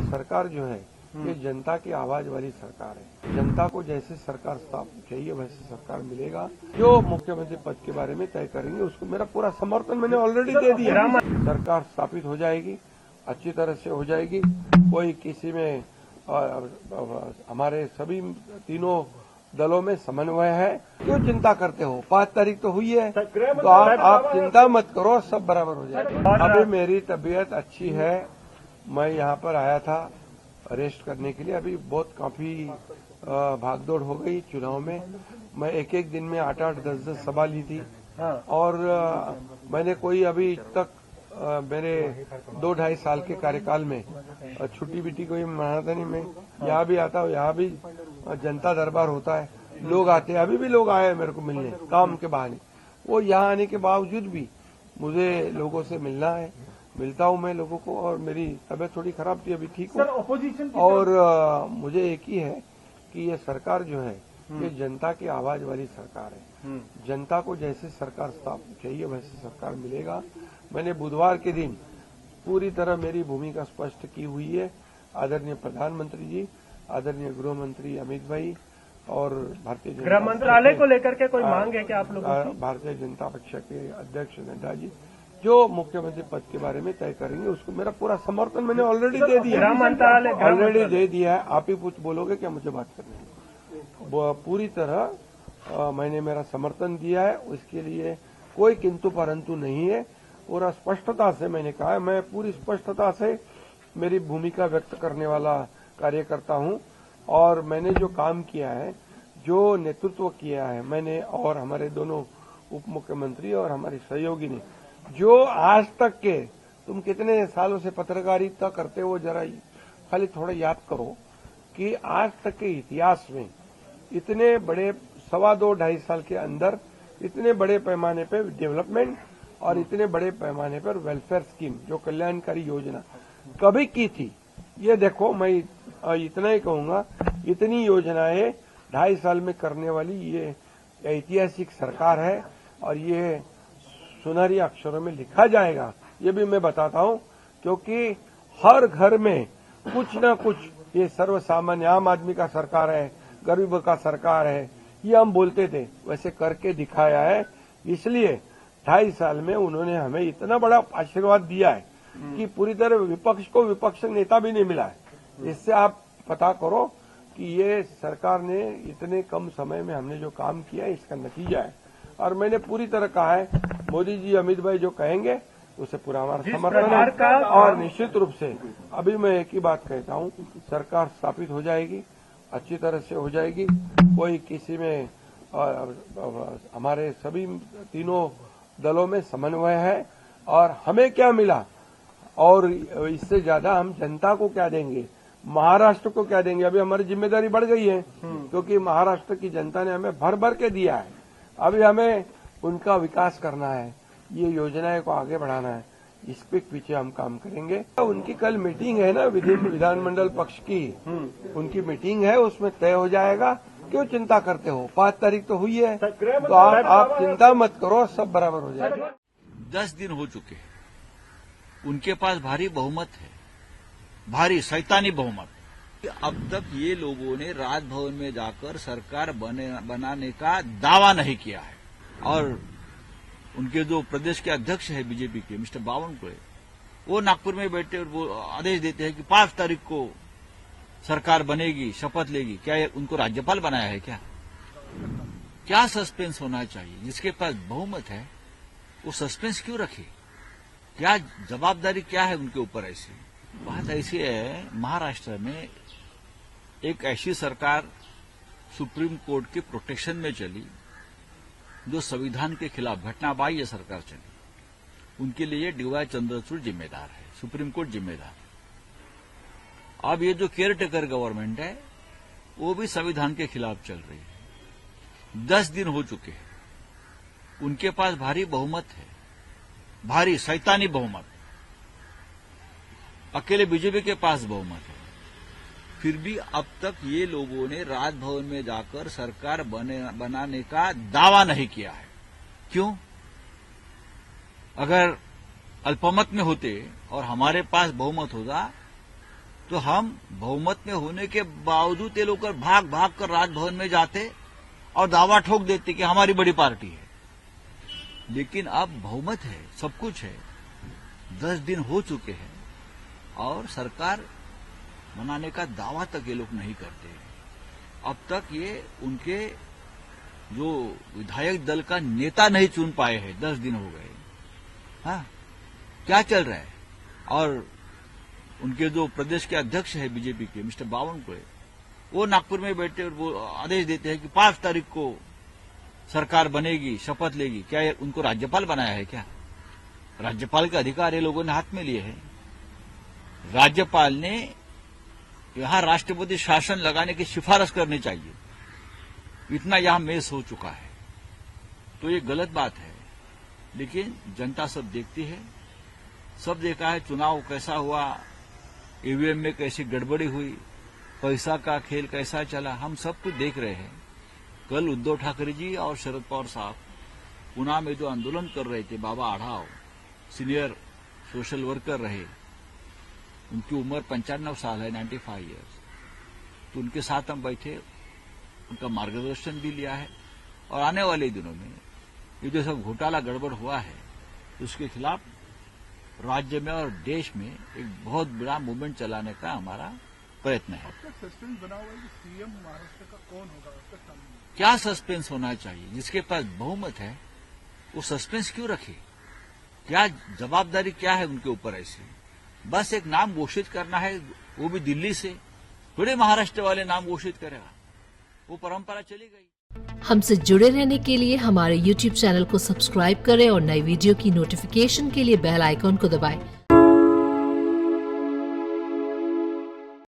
ये सरकार जो है ये जनता की आवाज वाली सरकार है। जनता को जैसे सरकार चाहिए वैसे सरकार मिलेगा। जो मुख्यमंत्री पद के बारे में तय करेंगे उसको मेरा पूरा समर्थन मैंने ऑलरेडी दे दिया। सरकार स्थापित हो जाएगी, अच्छी तरह से हो जाएगी। कोई किसी में हमारे सभी तीनों दलों में समन्वय है। क्यों चिंता करते हो? 5 तारीख तो हुई है, तो आप चिंता मत करो, सब बराबर हो जाएगा। अभी मेरी तबीयत अच्छी है। मैं यहाँ पर आया था रेस्ट करने के लिए। अभी बहुत काफी भागदौड़ हो गई चुनाव में। मैं एक दिन में 8-8, 10-10 सभा ली थी और मैंने कोई अभी तक मेरे 2-2.5 साल के कार्यकाल में छुट्टी बिट्टी कोई मनाता नहीं। मैं यहाँ भी आता हूँ, यहाँ भी जनता दरबार होता है, लोग आते हैं। अभी भी लोग आए हैं मेरे को मिलने काम के बहाने। वो यहाँ आने के बावजूद भी मुझे लोगों से मिलना है। मिलता हूँ मैं लोगों को और मेरी तबीयत थोड़ी खराब थी, अभी ठीक हूँ। और मुझे एक ही है कि ये सरकार जो है ये जनता की आवाज वाली सरकार है। जनता को जैसे सरकार चाहिए वैसे सरकार मिलेगा। मैंने बुधवार के दिन पूरी तरह मेरी भूमिका स्पष्ट की हुई है। आदरणीय प्रधानमंत्री जी, आदरणीय गृह मंत्री अमित भाई और भारतीय जनता गृह मंत्रालय को लेकर के कोई मांग है क्या आप लोगों की? भारतीय जनता पक्ष के अध्यक्ष नड्डा जी जो मुख्यमंत्री पद के बारे में तय करेंगे उसको मेरा पूरा समर्थन मैंने ऑलरेडी दे दिया। गृह मंत्रालय ऑलरेडी दे दिया है। आप ही कुछ बोलोगे क्या? मुझे बात करनी है। पूरी तरह मैंने मेरा समर्थन दिया है। उसके लिए कोई किंतु परंतु नहीं है। पूरा स्पष्टता से मैंने कहा है, मैं पूरी स्पष्टता से मेरी भूमिका व्यक्त करने वाला कार्यकर्ता हूं। और मैंने जो काम किया है, जो नेतृत्व किया है मैंने और हमारे दोनों उप मुख्यमंत्री और हमारे सहयोगी ने, जो आज तक के तुम कितने सालों से पत्रकारिता करते हो, जरा खाली थोड़ा याद करो कि आज तक के इतिहास में इतने बड़े 2.25 साल के अंदर इतने बड़े पैमाने पर डेवलपमेंट और इतने बड़े पैमाने पर वेलफेयर स्कीम जो कल्याणकारी योजना कभी की थी। ये देखो, मैं इतना ही कहूंगा, इतनी योजनाएं 2.5 साल में करने वाली ये ऐतिहासिक सरकार है और ये सुनहरी अक्षरों में लिखा जाएगा। ये भी मैं बताता हूं क्योंकि हर घर में कुछ न कुछ ये सर्वसामान्य आम आदमी का सरकार है, गरीब का सरकार है, ये हम बोलते थे, वैसे करके दिखाया है। इसलिए 2.5 साल में उन्होंने हमें इतना बड़ा आशीर्वाद दिया है कि पूरी तरह विपक्ष को विपक्ष नेता भी नहीं मिला है। इससे आप पता करो कि ये सरकार ने इतने कम समय में हमने जो काम किया है इसका नतीजा है। और मैंने पूरी तरह कहा है, मोदी जी अमित भाई जो कहेंगे उसे पूरा हमारा समर्थन है। और निश्चित रूप से अभी मैं एक ही बात कहता हूं, सरकार स्थापित हो जाएगी, अच्छी तरह से हो जाएगी। कोई किसी में हमारे सभी तीनों दलों में समन्वय है। और हमें क्या मिला और इससे ज्यादा हम जनता को क्या देंगे, महाराष्ट्र को क्या देंगे। अभी हमारी जिम्मेदारी बढ़ गई है क्योंकि महाराष्ट्र की जनता ने हमें भर भर के दिया है। अभी हमें उनका विकास करना है, ये योजनाएं को आगे बढ़ाना है, इस पे पीछे हम काम करेंगे। उनकी कल मीटिंग है ना विधानमंडल पक्ष की, उनकी मीटिंग है, उसमें तय हो जाएगा। क्यों चिंता करते हो? 5 तारीख तो हुई है, तो आप चिंता मत करो, सब बराबर हो जाएगा। 10 दिन हो चुके हैं, उनके पास भारी बहुमत है, भारी शैतानी बहुमत। अब तक ये लोगों ने राजभवन में जाकर सरकार बनाने का दावा नहीं किया है। और उनके जो प्रदेश के अध्यक्ष है बीजेपी के मिस्टर बावनकुळे, वो नागपुर में बैठे और वो आदेश देते हैं कि 5 तारीख को सरकार बनेगी, शपथ लेगी। क्या उनको राज्यपाल बनाया है क्या? क्या सस्पेंस होना चाहिए? जिसके पास बहुमत है वो सस्पेंस क्यों रखे? क्या जवाबदारी क्या है उनके ऊपर? ऐसी बात ऐसी है, महाराष्ट्र में एक ऐसी सरकार सुप्रीम कोर्ट के प्रोटेक्शन में चली जो संविधान के खिलाफ घटनाबाह्य सरकार चली। उनके लिए डीवाई चंद्रचूड़ जिम्मेदार है, सुप्रीम कोर्ट जिम्मेदार है। अब ये जो केयर टेकर गवर्नमेंट है वो भी संविधान के खिलाफ चल रही है। 10 दिन हो चुके हैं, उनके पास भारी बहुमत है, भारी शैतानी बहुमत। अकेले बीजेपी के पास बहुमत है, फिर भी अब तक ये लोगों ने राजभवन में जाकर सरकार बनाने का दावा नहीं किया है। क्यों? अगर अल्पमत में होते और हमारे पास बहुमत होता तो हम बहुमत में होने के बावजूद ये लोग भाग भाग कर राजभवन में जाते और दावा ठोक देते कि हमारी बड़ी पार्टी है। लेकिन अब बहुमत है, सब कुछ है, 10 दिन हो चुके हैं और सरकार बनाने का दावा तक ये लोग नहीं करते। अब तक ये उनके जो विधायक दल का नेता नहीं चुन पाए हैं, 10 दिन हो गए। हाँ, क्या चल रहा है? और उनके जो प्रदेश के अध्यक्ष है बीजेपी के मिस्टर बावनकुळे, वो नागपुर में बैठे और वो आदेश देते हैं कि 5 तारीख को सरकार बनेगी, शपथ लेगी। क्या उनको राज्यपाल बनाया है क्या? राज्यपाल के अधिकार ये लोगों ने हाथ में लिए हैं। राज्यपाल ने यहां राष्ट्रपति शासन लगाने की सिफारिश करनी चाहिए, इतना यहां मेस हो चुका है। तो ये गलत बात है, लेकिन जनता सब देखती है, सब देखा है चुनाव कैसा हुआ, ईवीएम में कैसी गड़बड़ी हुई, पैसा का खेल कैसा चला, हम सब कुछ देख रहे हैं। कल उद्धव ठाकरे जी और शरद पवार साहब पुणे में जो आंदोलन कर रहे थे, बाबा आढ़ाव सीनियर सोशल वर्कर रहे, उनकी उम्र 95 साल है, 95 ईयर्स। तो उनके साथ हम बैठे, उनका मार्गदर्शन भी लिया है और आने वाले दिनों में ये जो सब घोटाला गड़बड़ हुआ है उसके खिलाफ राज्य में और देश में एक बहुत बड़ा मूवमेंट चलाने का हमारा प्रयत्न है। सस्पेंस बना हुआ है कि सीएम महाराष्ट्र का कौन होगा उसका सामने? क्या सस्पेंस होना चाहिए? जिसके पास बहुमत है वो सस्पेंस क्यों रखे? क्या जवाबदारी क्या है उनके ऊपर ऐसी? बस एक नाम घोषित करना है, वो भी दिल्ली से, थोड़े महाराष्ट्र वाले नाम घोषित करेगा, वो परंपरा चली गई। हमसे जुड़े रहने के लिए हमारे YouTube चैनल को सब्सक्राइब करें और नई वीडियो की नोटिफिकेशन के लिए बेल आइकॉन को दबाएं।